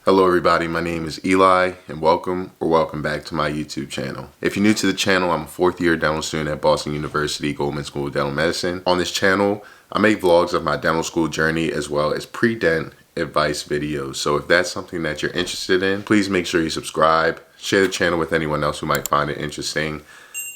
Hello everybody, my name is Eli and welcome back to my YouTube channel. If you're new to the channel, I'm a fourth year dental student at Boston University Goldman School of Dental Medicine. On this channel, I make vlogs of my dental school journey as well as pre-dent advice videos. So if that's something that you're interested in, please make sure you subscribe, share the channel with anyone else who might find it interesting,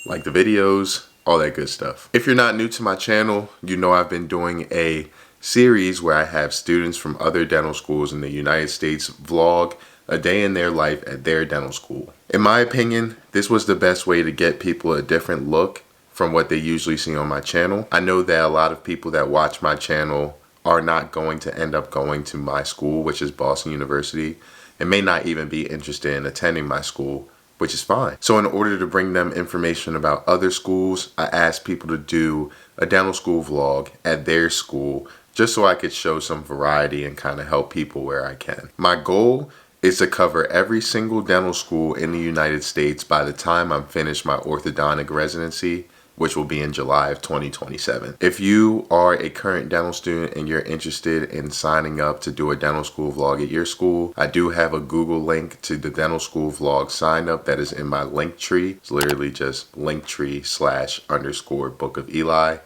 like the videos, all that good stuff. If you're not new to my channel, you know I've been doing a series where I have students from other dental schools in the United States vlog a day in their life at their dental school. In my opinion, this was the best way to get people a different look from what they usually see on my channel. I know that a lot of people that watch my channel are not going to end up going to my school, which is Boston University, and may not even be interested in attending my school, which is fine. So in order to bring them information about other schools, I asked people to do a dental school vlog at their school just so I could show some variety and kind of help people where I can. My goal is to cover every single dental school in the United States by the time I'm finished my orthodontic residency, which will be in July of 2027. If you are a current dental student and you're interested in signing up to do a dental school vlog at your school, I do have a Google link to the dental school vlog sign up that is in my link tree. It's literally just linktree/_book of Eli,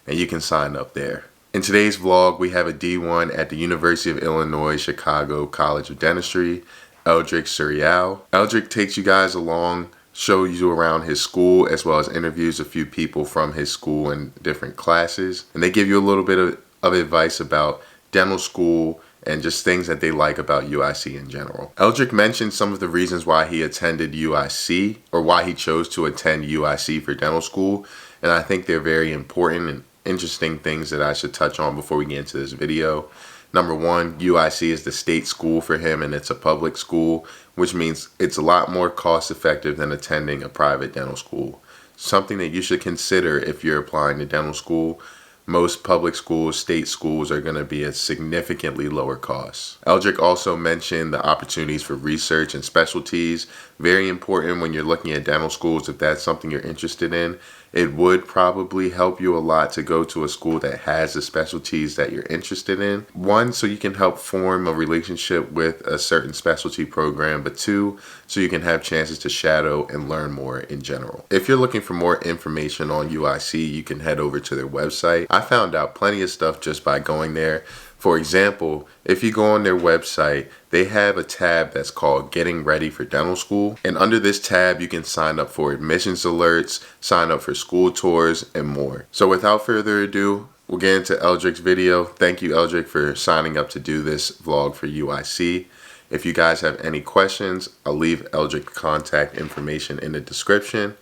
and you can sign up there. In today's vlog, we have a D1 at the University of Illinois, Chicago College of Dentistry, Eldrick Surreal. Eldrick takes you guys along, shows you around his school, as well as interviews a few people from his school in different classes. And they give you a little bit of advice about dental school and just things that they like about UIC in general. Eldrick mentioned some of the reasons why he attended UIC, or why he chose to attend UIC for dental school. And I think they're very important and interesting things that I should touch on before we get into this video. Number one, UIC is the state school for him, and it's a public school, which means it's a lot more cost effective than attending a private dental school. Something that you should consider if you're applying to dental school. Most public schools, state schools, are going to be at significantly lower costs. Eldrick also mentioned the opportunities for research and specialties. Very important when you're looking at dental schools. If that's something you're interested in, it would probably help you a lot to go to a school that has the specialties that you're interested in. One, so you can help form a relationship with a certain specialty program, but two, so you can have chances to shadow and learn more in general. If you're looking for more information on UIC, you can head over to their website. I found out plenty of stuff just by going there. For example, if you go on their website, they have a tab that's called Getting Ready for Dental School. And under this tab, you can sign up for admissions alerts, sign up for school tours, and more. So without further ado, we'll get into Eldrick's video. Thank you, Eldrick, for signing up to do this vlog for UIC. If you guys have any questions, I'll leave Eldrick's contact information in the description.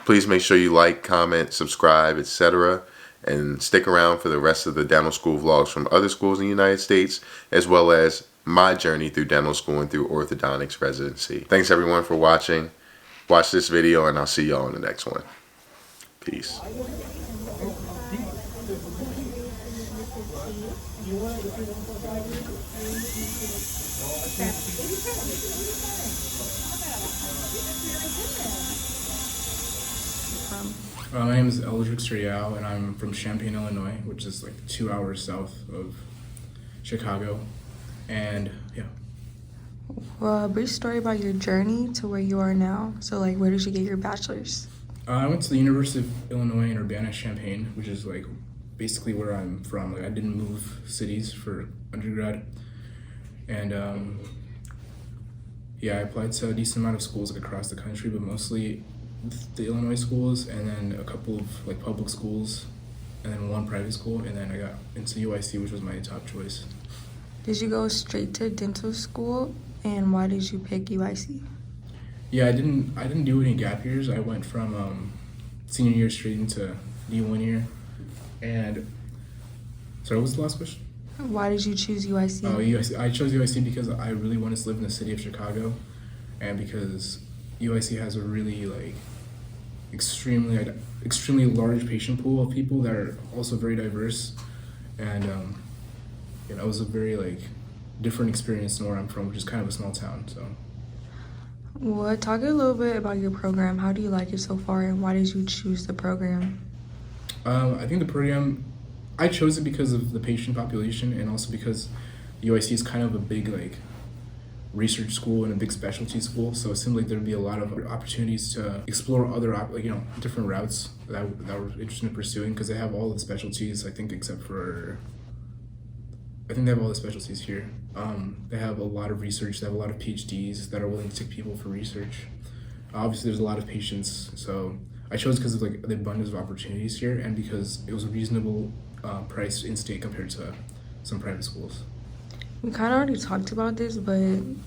Please make sure you like, comment, subscribe, etc. and stick around for the rest of the dental school vlogs from other schools in the United States, as well as my journey through dental school and through orthodontics residency. Thanks everyone for watching. Watch this video and I'll see y'all in the next one. Peace. My name is Eldrick and I'm from Champaign, Illinois, which is like 2 hours south of Chicago. And yeah. Well, a brief story about your journey to where you are now. So like, where did you get your bachelor's? I went to the University of Illinois in Urbana-Champaign, which is like basically where I'm from. Like I didn't move cities for undergrad. And yeah, I applied to a decent amount of schools like across the country, but mostly the Illinois schools, and then a couple of like public schools, and then one private school, and then I got into UIC, which was my top choice. Did you go straight to dental school, and why did you pick UIC? Yeah, I didn't do any gap years. I went from senior year straight into D1 year. And sorry, what was the last question? Why did you choose UIC? Oh, UIC. I chose UIC because I really wanted to live in the city of Chicago, and because UIC has a really like extremely large patient pool of people that are also very diverse, and you know, it was a very like different experience than where I'm from, which is kind of a small town. So Well, talk a little bit about your program. How do you like it so far, and why did you choose the program? I think the program, I chose it because of the patient population, and also because UIC is kind of a big, like, research school and a big specialty school, so it seemed like there'd be a lot of opportunities to explore other different routes that we're interested in pursuing, because they have all the specialties, I think, except for I think they have all the specialties here. They have a lot of research. They have a lot of PhDs that are willing to take people for research. Obviously, there's a lot of patients, so I chose because of like the abundance of opportunities here, and because it was a reasonable price in state compared to some private schools. We kind of already talked about this, but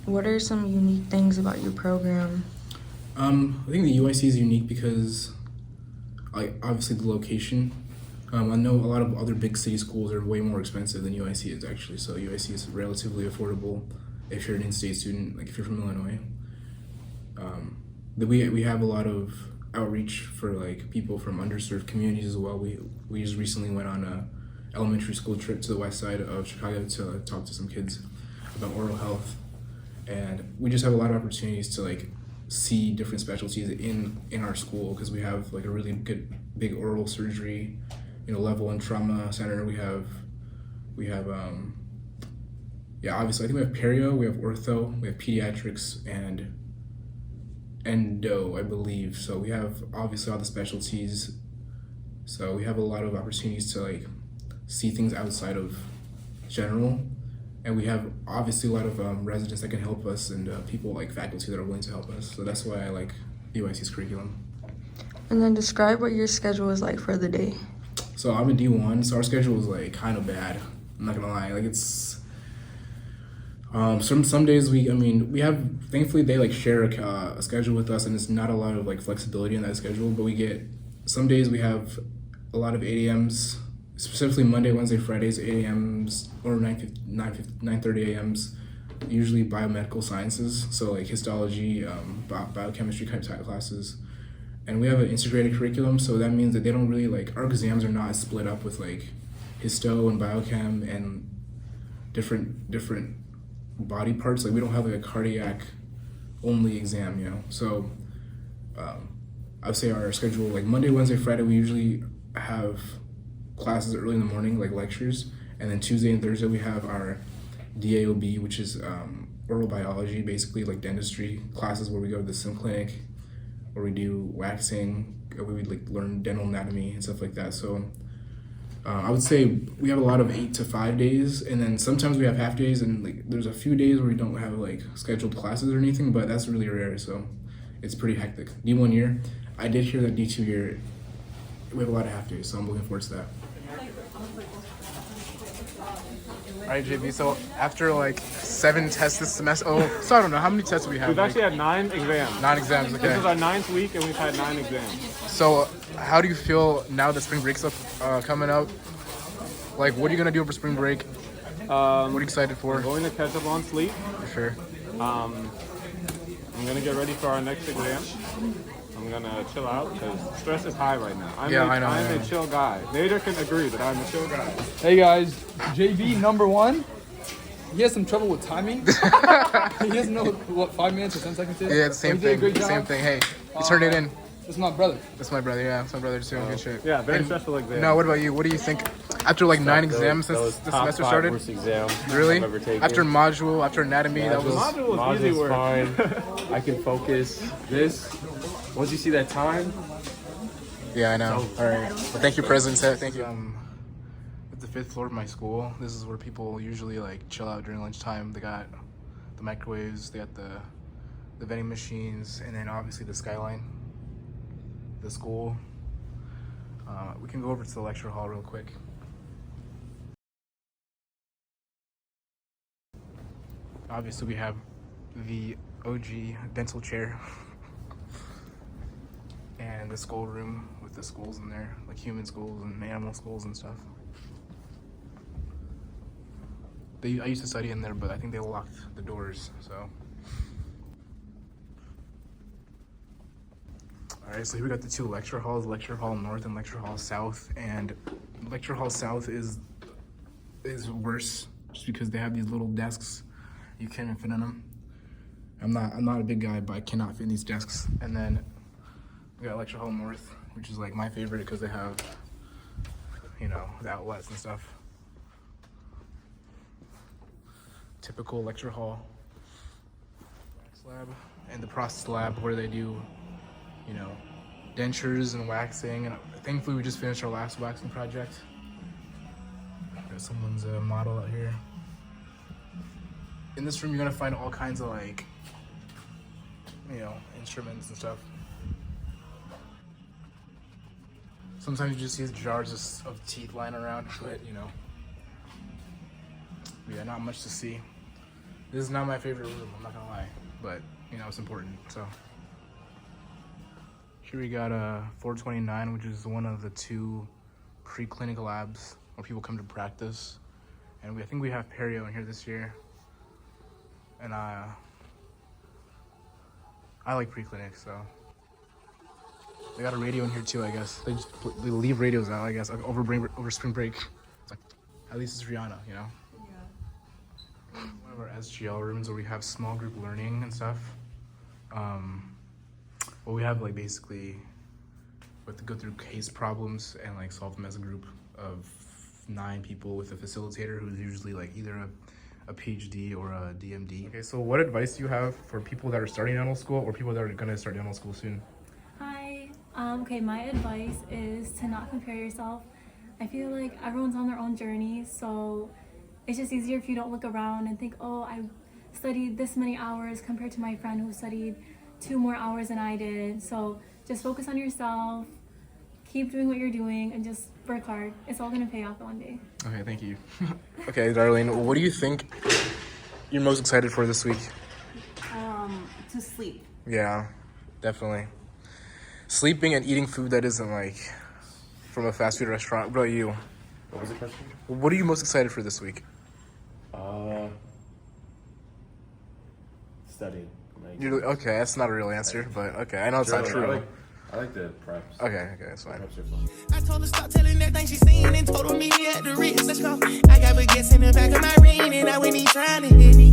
what are some unique things about your program? I think the UIC is unique because, like, obviously the location. I know a lot of other big city schools are way more expensive than UIC is actually. So UIC is relatively affordable if you're an in-state student, like if you're from Illinois. We have a lot of outreach for like people from underserved communities as well. We just recently went on a elementary school trip to the west side of Chicago to talk to some kids about oral health, and we just have a lot of opportunities to like see different specialties in our school, because we have like a really good big oral surgery, level and trauma center. We have obviously I think we have perio, we have ortho, we have pediatrics and endo, I believe. So we have obviously all the specialties. So we have a lot of opportunities to like see things outside of general, and we have obviously a lot of residents that can help us, and people like faculty that are willing to help us. So that's why I like UIC's curriculum. And then describe what your schedule is like for the day. So I'm a D1, so our schedule is like kind of bad. I'm not gonna lie, like it's some days we have, thankfully they like share a schedule with us, and it's not a lot of like flexibility in that schedule, but we get some days we have a lot of 8 a.m.s, specifically Monday, Wednesday, Fridays, 8 a.m.s or 9:30 a.m.s, usually biomedical sciences, so like histology, biochemistry type classes. And we have an integrated curriculum, so that means that they don't really like, our exams are not split up with like histo and biochem and different body parts. Like we don't have like a cardiac only exam, So I would say our schedule, like Monday, Wednesday, Friday, we usually have classes early in the morning, like lectures, and then Tuesday and Thursday we have our DAOB, which is oral biology, basically like dentistry classes, where we go to the sim clinic, where we do waxing, where we like learn dental anatomy and stuff like that. So I would say we have a lot of 8 to 5 days, and then sometimes we have half days, and like there's a few days where we don't have like scheduled classes or anything, but that's really rare, so it's pretty hectic. D1 year, I did hear that D2 year, we have a lot of half days, so I'm looking forward to that. All right, JB, so after like 7 tests this semester, so I don't know, how many tests we have? We've actually had 9 exams. 9 exams, okay. This is our 9th week, and we've had 9 exams. So how do you feel now that spring break's coming up? Like, what are you going to do over spring break? What are you excited for? I'm going to catch up on sleep. For sure. I'm going to get ready for our next exam. I'm going to chill out because stress is high right now. I know. I'm a chill guy. Nader can agree that I'm a chill guy. Hey guys, JB number 1. He has some trouble with timing. He doesn't know what 5 minutes or 10 seconds is. Yeah, the same thing. Same thing. Hey, you turned it in. This is my brother. That's my brother, yeah. That's my brother too. Good shit. Yeah, very stressful exam. No, what about you? What do you think? After like 9 exams since the semester started? Worst exam really? I've ever taken. After module, after anatomy, that was... Module was easy work. Fine. I can focus. Once you see that time... Yeah, I know. All right. Well, thank you, President. Thank you. At the 5th floor of my school, this is where people usually like chill out during lunchtime. They got the microwaves, they got the vending machines, and then obviously the skyline, the school. We can go over to the lecture hall real quick. Obviously we have the OG dental chair and the school room with the schools in there, like human schools and animal schools and stuff. I used to study in there, but I think they locked the doors, so. All right, so here we got the 2 lecture halls, Lecture Hall North and Lecture Hall South, and Lecture Hall South is worse just because they have these little desks. You can't even fit in them. I'm not a big guy, but I cannot fit in these desks. And then we got Lecture Hall North, which is like my favorite because they have, the outlets and stuff. Typical lecture hall. lab and the process lab where they do, you know, dentures and waxing. And thankfully, we just finished our last waxing project. Got someone's model out here. In this room, you're gonna find all kinds of like, you know, instruments and stuff. Sometimes you just see jars of teeth lying around, but you know, yeah, not much to see. This is not my favorite room, I'm not gonna lie, but you know, it's important, so. Here we got 429, which is one of the 2 pre-clinical labs where people come to practice. And I think we have perio in here this year. And I like pre-clinic, so. They got a radio in here too, I guess. They leave radios out, I guess, over spring break. It's like, at least it's Rihanna, you know? Yeah. One of our SGL rooms where we have small group learning and stuff. Well, we have like basically, we have to go through case problems and like solve them as a group of 9 people with a facilitator who's usually like either a PhD or a DMD. Okay, so what advice do you have for people that are starting dental school or people that are gonna start dental school soon? Hi. Okay, my advice is to not compare yourself. I feel like everyone's on their own journey, so it's just easier if you don't look around and think, oh, I studied this many hours compared to my friend who studied 2 more hours than I did. So just focus on yourself, keep doing what you're doing, and just work hard. It's all gonna pay off one day. Okay, thank you. Okay, Darlene, what do you think you're most excited for this week? To sleep. Yeah, definitely. Sleeping and eating food that isn't like from a fast food restaurant. What about you? What was the question? What are you most excited for this week? Studying. Okay, that's not a real answer, but okay, I know it's not true. I like the preps. Okay, that's fine. Preps are fun. I told her stop telling that thing she seen and told her meet me at the Ritz. Let's go. I got baguettes in the back of my ring and I went in trying to hit me.